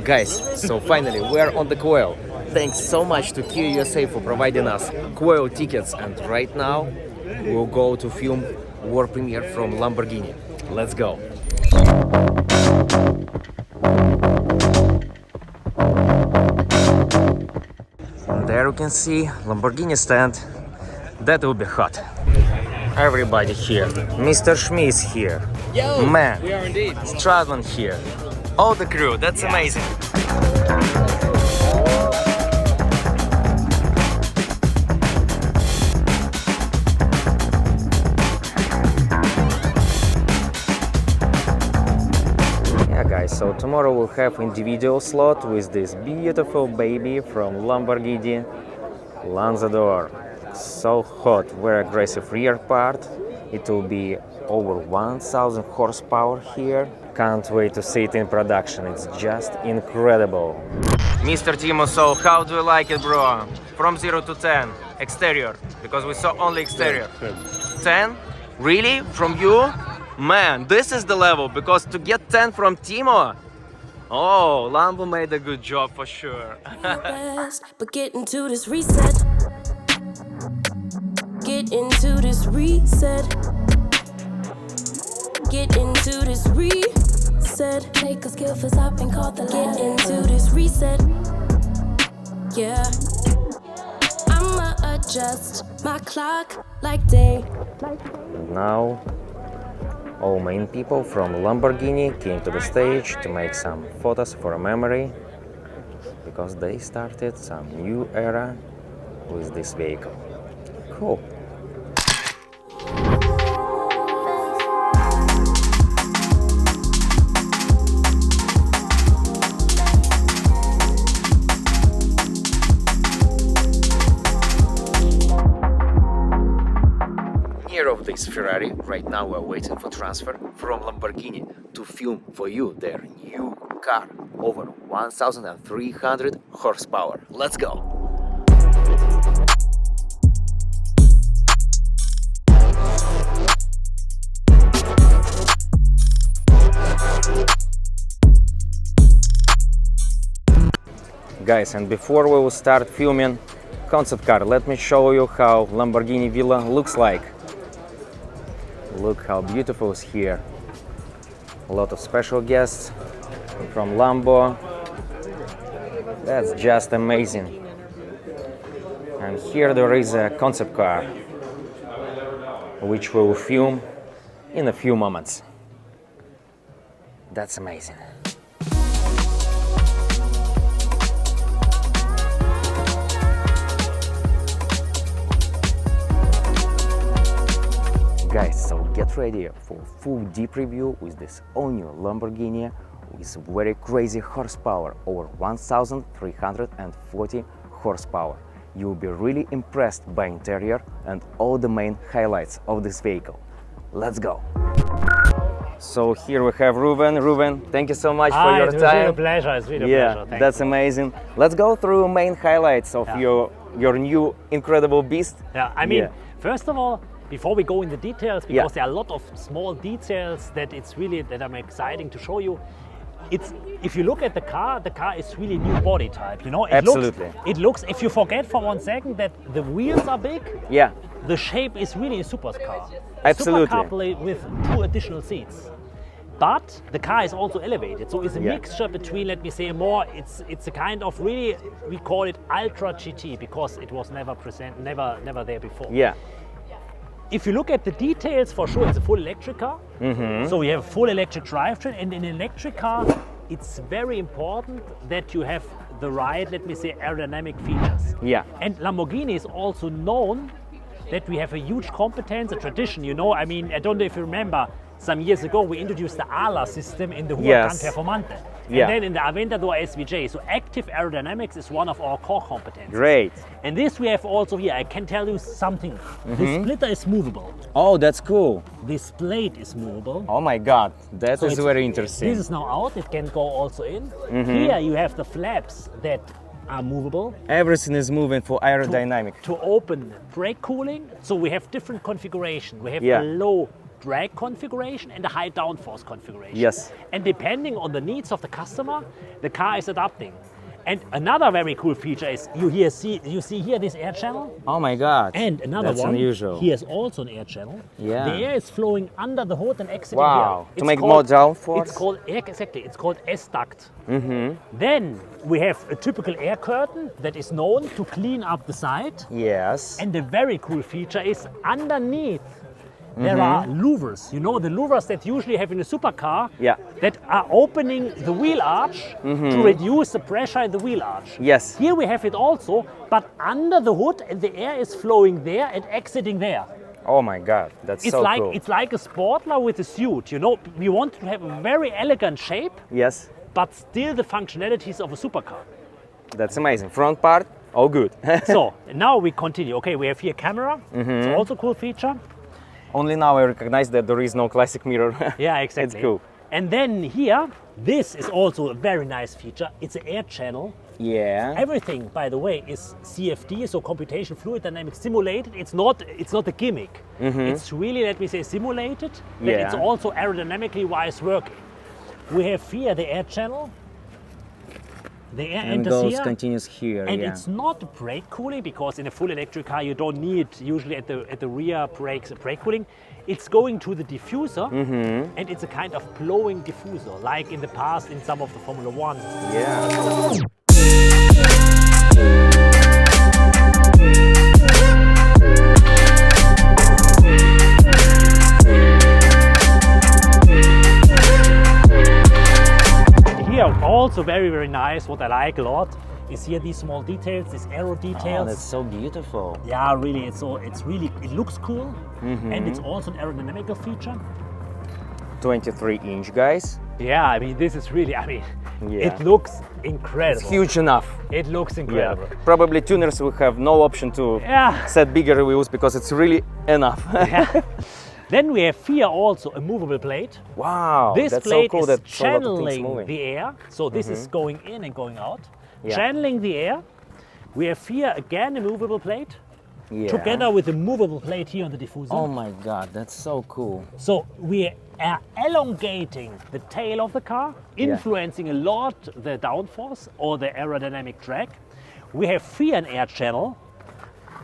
Guys, so finally we're on the Coil. Thanks so much to Kia USA for providing us Coil tickets, and right now we'll go to film world premiere from Lamborghini. Let's go. And there you can see Lamborghini stand. That will be hot. Everybody here. Mr. Schmee is here. Yo, Man, we are indeed. Stradman here. All the crew. That's amazing. Yeah, guys. So tomorrow we'll have individual slot with this beautiful baby from Lamborghini Lanzador. So hot, very aggressive rear part. It will be over 1000 horsepower here. Can't wait to see it in production. It's just incredible. Mr. Timo, so how do you like it, bro? From 0 to 10, exterior, because we saw only exterior. 10? Really? From you? Man, this is the level, because to get 10 from Timo, oh, Lambo made a good job for sure. But get into this reset. Get into this reset. Get into this reset. Take a skill for stop and call the ladder. Get into this reset. Yeah. I'ma adjust my clock like day. Now, all main people from Lamborghini came to the stage to make some photos for a memory, because they started some new era with this vehicle. Cool. Near of this Ferrari, right now we're waiting for transfer from Lamborghini to film for you their new car, over 1300 horsepower. Let's go! Guys, and before we will start filming concept car, let me show you how Lamborghini Villa looks like. Look how beautiful it's here. A lot of special guests from Lambo. That's just amazing. And here there is a concept car, which we will film in a few moments. That's amazing. Guys, so get ready for full deep review with this all-new Lamborghini with very crazy horsepower, over 1340 horsepower. You will be really impressed by interior and all the main highlights of this vehicle. Let's go! So here we have Ruben. Ruben, thank you so much for your time. It's really a pleasure. It's really a pleasure. That's amazing. Let's go through main highlights of your new incredible beast. Yeah, I mean, first of all, before we go in the details, because there are a lot of small details that I'm exciting to show you. If you look at the car is really new body type. You know, it looks. If you forget for 1 second that the wheels are big, the shape is really a supercar. Absolutely. Supercar with 2 additional seats. But the car is also elevated, so it's a mixture between, let me say, it's a kind of really, we call it Ultra GT, because it was never there before. Yeah. If you look at the details, for sure it's a full electric car. So we have a full electric drivetrain, and in an electric car, it's very important that you have the right, let me say, aerodynamic features. Yeah. And Lamborghini is also known that we have a huge competence, a tradition, you know. I mean, I don't know if you remember, some years ago we introduced the ALA system in the Huracan Performante. And then in the Aventador SVJ. So active aerodynamics is one of our core competencies. Great. And this we have also here. I can tell you something. The splitter is movable. Oh, that's cool. This plate is movable. Oh my God, that is very interesting. This is now out. It can go also in. Here you have the flaps that are movable. Everything is moving for aerodynamic. To open brake cooling. So we have different configuration. We have a low drag configuration and a high downforce configuration. Yes. And depending on the needs of the customer, the car is adapting. And another very cool feature is you see here this air channel. Oh my God. And another That's one, unusual. here's also an air channel. Yeah. The air is flowing under the hood and exiting Wow. here. To make more downforce? It's called, exactly, it's called S-duct. Then we have a typical air curtain that is known to clean up the side. Yes. And the very cool feature is underneath there are louvers. You know the louvers that you usually have in a supercar Yeah. that are opening the wheel arch to reduce the pressure in the wheel arch. Yes. Here we have it also, but under the hood, and the air is flowing there and exiting there. Oh my God, that's so cool. It's like a Sportler with a suit. You know, we want to have a very elegant shape, Yes, but still the functionalities of a supercar. that's amazing. Front part, all good. So now we continue. Okay, we have here camera. It's also a cool feature. Only now I recognize that there is no classic mirror. Yeah, exactly. It's cool. And then here, this is also a very nice feature. It's an air channel. Yeah. Everything, by the way, is CFD, so computation fluid dynamics simulated. It's not a gimmick. It's really, let me say, simulated. But Yeah. it's also aerodynamically wise working. We have here the air channel. The air And enters goes here. continues here. And yeah. it's not brake cooling, because in a full electric car you don't need usually at the rear brakes brake cooling. It's going to the diffuser, and it's a kind of blowing diffuser, like in the past in some of the Formula One. Yeah. Here also very, very nice, what I like a lot is here these small details, these aero details. Oh, that's so beautiful. Yeah, really, it looks cool, and it's also an aerodynamical feature. 23-inch, guys. Yeah, I mean, this is really, Yeah. it looks incredible. It's huge enough. It looks Yeah. incredible. Probably tuners will have no option to Yeah. set bigger wheels because it's really enough. Then we have here also a movable plate. Wow. This that's plate so cool is that so lot of things channeling moving. the air. So this is going in and going out. Yeah. Channeling the air. We have here again a movable plate, Yeah. together with a movable plate here on the diffuser. Oh my God, that's so cool. So we are elongating the tail of the car, influencing a lot the downforce or the aerodynamic drag. We have here an air channel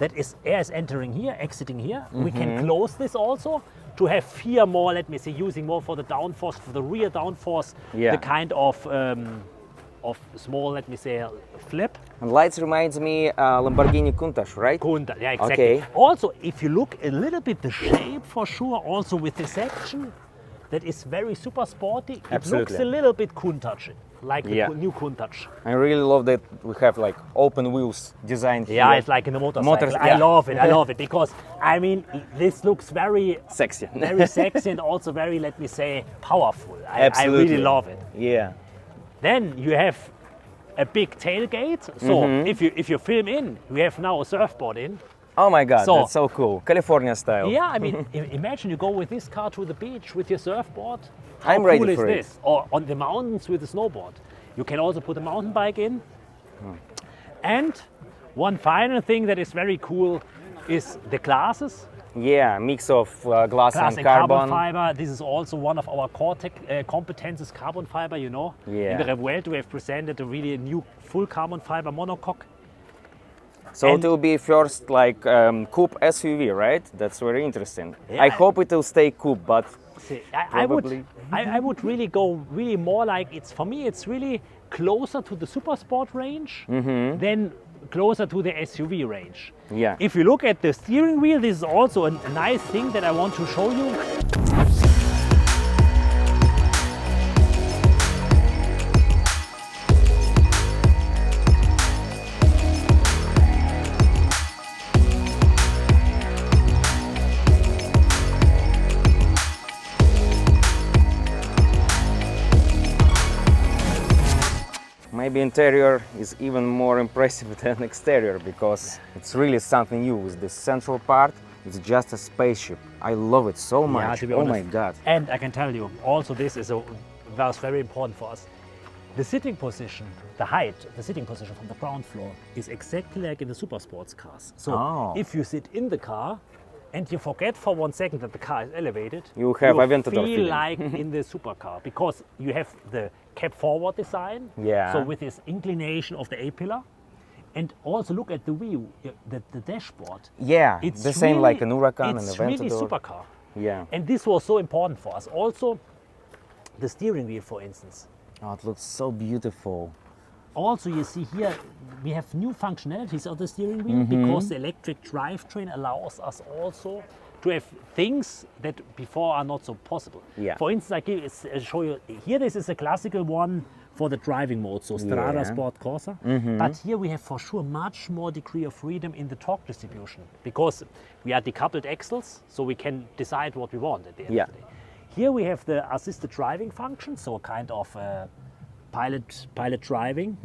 that is air is entering here, exiting here. We can close this also to have here more, let me say, using more for the downforce, for the rear downforce, Yeah. the kind of small, let me say, flip. And lights reminds me Lamborghini Countach, right? Countach, yeah, exactly. Okay. Also, if you look a little bit the shape for sure, also with the section, that is very super sporty. It Absolutely. looks a little bit Countach, like the Yeah. new Countach. I really love that we have like open wheels designed Yeah, here. it's like in a motorcycle. I yeah. love it. I love it because this looks very, Sexy. very sexy and also very, let me say, powerful. I Absolutely. really love it. Yeah. Then you have a big tailgate. So if you film in, we have now a surfboard in. Oh my God, So- that's so cool. California style. Yeah, I mean, imagine you go with this car to the beach with your surfboard. How I'm cool ready is for it. this? Or on the mountains with a snowboard. You can also put a mountain bike in. And one final thing that is very cool is the glasses. Yeah, mix of glass Glass and and carbon fiber. This is also one of our core tech competences, carbon fiber, you know. Yeah. In the Revuelto, we have presented a really new full carbon fiber monocoque. So And- it will be first like Coupe SUV, right? That's very interesting. Yeah, I hope it will stay Coupe, but See, Probably. I would really go really more like for me it's really closer to the super sport range than closer to the SUV range. yeah. If you look at the steering wheel, this is also a nice thing that I want to show you. Maybe interior is even more impressive than exterior because it's really something new with this central part. It's just a spaceship. I love it so much. to be Oh my honest. God. And I can tell you, also this was very important for us. The sitting position, the height, the sitting position from the ground floor is exactly like in the super sports cars. So Oh. if you sit in the car, and you forget for 1 second that the car is elevated, You have Aventador feel feeling. like in the supercar because you have the cab forward design. Yeah. So with this inclination of the A-pillar, and also look at the view, the dashboard. Yeah, It's the same like an Huracan and It's Aventador. really supercar. Yeah. And this was so important for us. Also, the steering wheel, for instance. Oh, it looks so beautiful. Also, you see here, we have new functionalities of the steering wheel because the electric drivetrain allows us also to have things that before are not so possible. Yeah. For instance, I'll show you, here this is a classical one for the driving mode, so Strada Yeah. Sport Corsa. But here we have for sure much more degree of freedom in the torque distribution because we are decoupled axles, so we can decide what we want at the end Yeah. of the day. Here we have the assisted driving function, so a kind of pilot driving.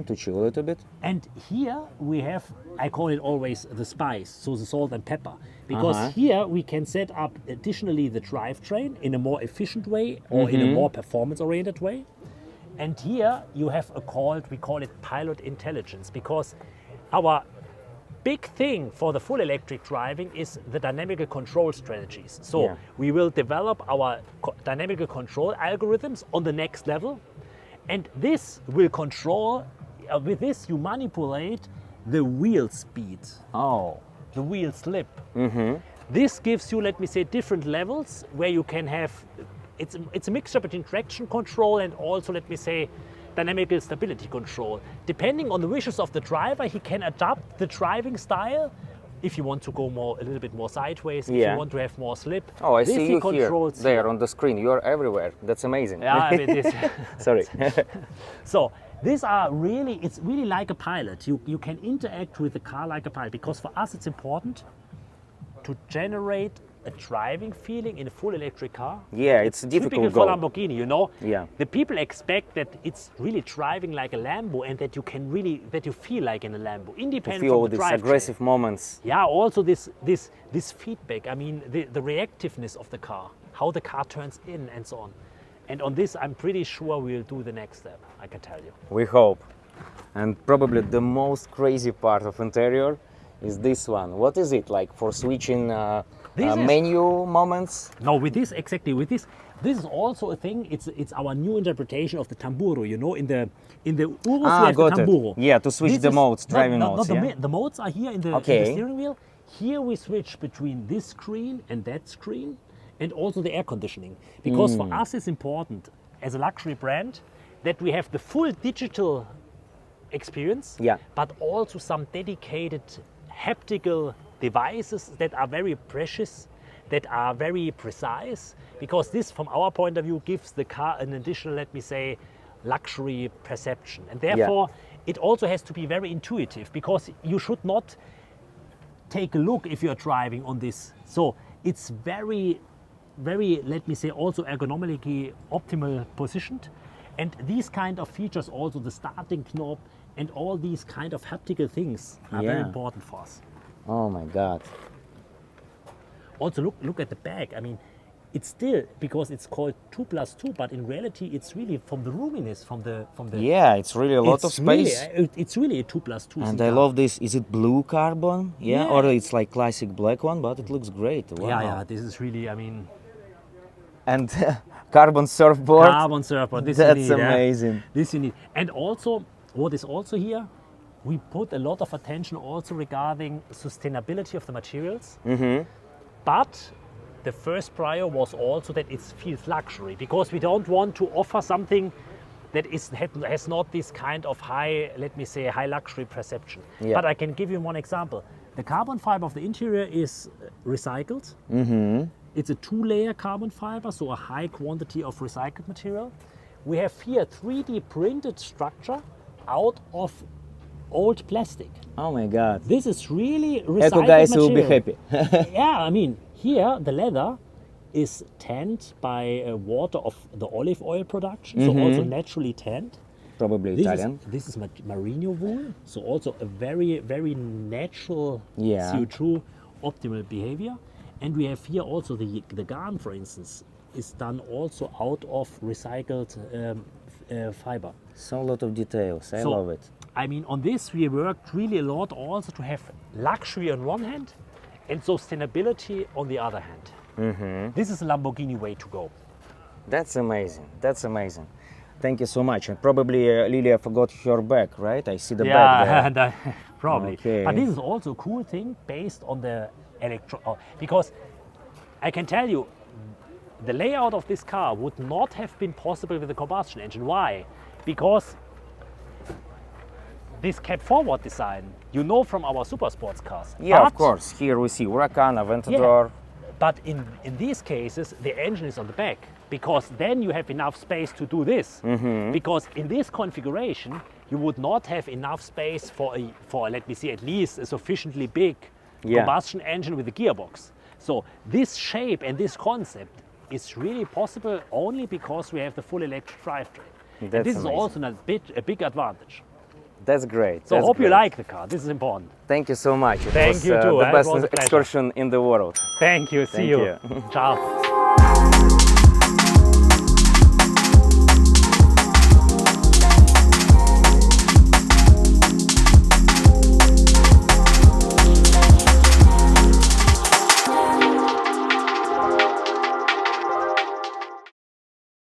To chill a little bit. And here we have, I call it always the spice, so the salt and pepper. Because here we can set up additionally the drivetrain in a more efficient way or in a more performance-oriented way. And here you have we call it pilot intelligence, because our big thing for the full electric driving is the dynamical control strategies. So Yeah. we will develop our dynamical control algorithms on the next level. And this will control, with this you manipulate the wheel speed, Oh. the wheel slip. This gives you, let me say, different levels where you can have, it's a mixture between traction control and also, let me say, dynamical stability control. Depending on the wishes of the driver, he can adapt the driving style. If you want to go a little bit more sideways, if Yeah. you want to have more slip. Oh, I this see he you here, controls there on the screen. You are everywhere. That's amazing. Yeah, I mean, this. Sorry. So these are really, it's really like a pilot. You can interact with the car like a pilot because for us it's important to generate a driving feeling in a full electric car. Yeah, it's a difficult Typical for goal. Lamborghini, you know. Yeah. The people expect that it's really driving like a Lambo and that you feel like in a Lambo, independent Feel from the these drivetrain. aggressive moments. Yeah, also this feedback. I mean, the reactiveness of the car, how the car turns in and so on. And on this, I'm pretty sure we'll do the next step, I can tell you. We hope. And probably the most crazy part of interior is this one. What is it like for switching This is- menu moments? No, with this, this is also a thing. It's our new interpretation of the tamburo. You know, in the Urus we have got the it. tamburo. Yeah, to switch This the is- modes, driving no, modes, the, yeah? the modes are here in the Okay. steering wheel. Here we switch between this screen and that screen, and also the air conditioning. Because for us it's important as a luxury brand that we have the full digital experience, Yeah. but also some dedicated haptical devices that are very precious, that are very precise, because this, from our point of view, gives the car an additional, let me say, luxury perception. And therefore, it also has to be very intuitive, because you should not take a look if you're driving on this. So it's very, very, let me say, also ergonomically optimal positioned. And these kind of features, also the starting knob and all these kind of haptical things are very Yeah. important for us. Oh my God. Also look at the back. I mean, it's still, because it's called 2+2, but in reality it's really from the roominess, from the Yeah, it's really a lot of it's really- space. it's really a 2+2 And seat I car. love this. Is it blue carbon? Yeah, Yeah. or it's like classic black one, but it looks great. Wow. Yeah, this is really, I mean, And carbon surfboard. carbon surfboard. This you That's need, yeah. amazing. This you need. And also, what is also here, we put a lot of attention also regarding sustainability of the materials. But the first prior was also that it feels luxury, because we don't want to offer something that has not this kind of high, let me say, high luxury perception. Yeah. But I can give you one example. The carbon fiber of the interior is recycled. It's a 2-layer carbon fiber, so a high quantity of recycled material. We have here 3D printed structure out of old plastic. Oh my God. This is really recycled Eco guys will be material. happy. Yeah, I mean, here the leather is tanned by water of the olive oil production, so also naturally tanned. Probably Italian. This is merino wool, so also a very, very natural Yeah. CO2 optimal behavior. And we have here also the garn, for instance, is done also out of recycled fiber. So a lot of details. I So, love it. I mean, on this we worked really a lot also to have luxury on one hand and sustainability on the other hand. This is a Lamborghini way to go. That's amazing. That's amazing. Thank you so much. And probably Lilia forgot her bag, right? I see the bag there. Probably. Okay. But this is also a cool thing based on the because I can tell you, the layout of this car would not have been possible with a combustion engine. Why? Because this cab forward design, you know from our super sports cars. Yeah, But- of course. Here we see Huracan, Aventador. But in these cases, the engine is on the back because then you have enough space to do this. Because in this configuration, you would not have enough space for let me see, at least a sufficiently big combustion engine with a gearbox. So this shape and this concept is really possible only because we have the full electric drivetrain. And That's this is amazing. also a big advantage. That's great. So I That's hope you great. like the car. This is important. Thank you so much. It Thank was, you too. the It best was a pleasure. excursion in the world. Thank you. See Thank you. you. Ciao.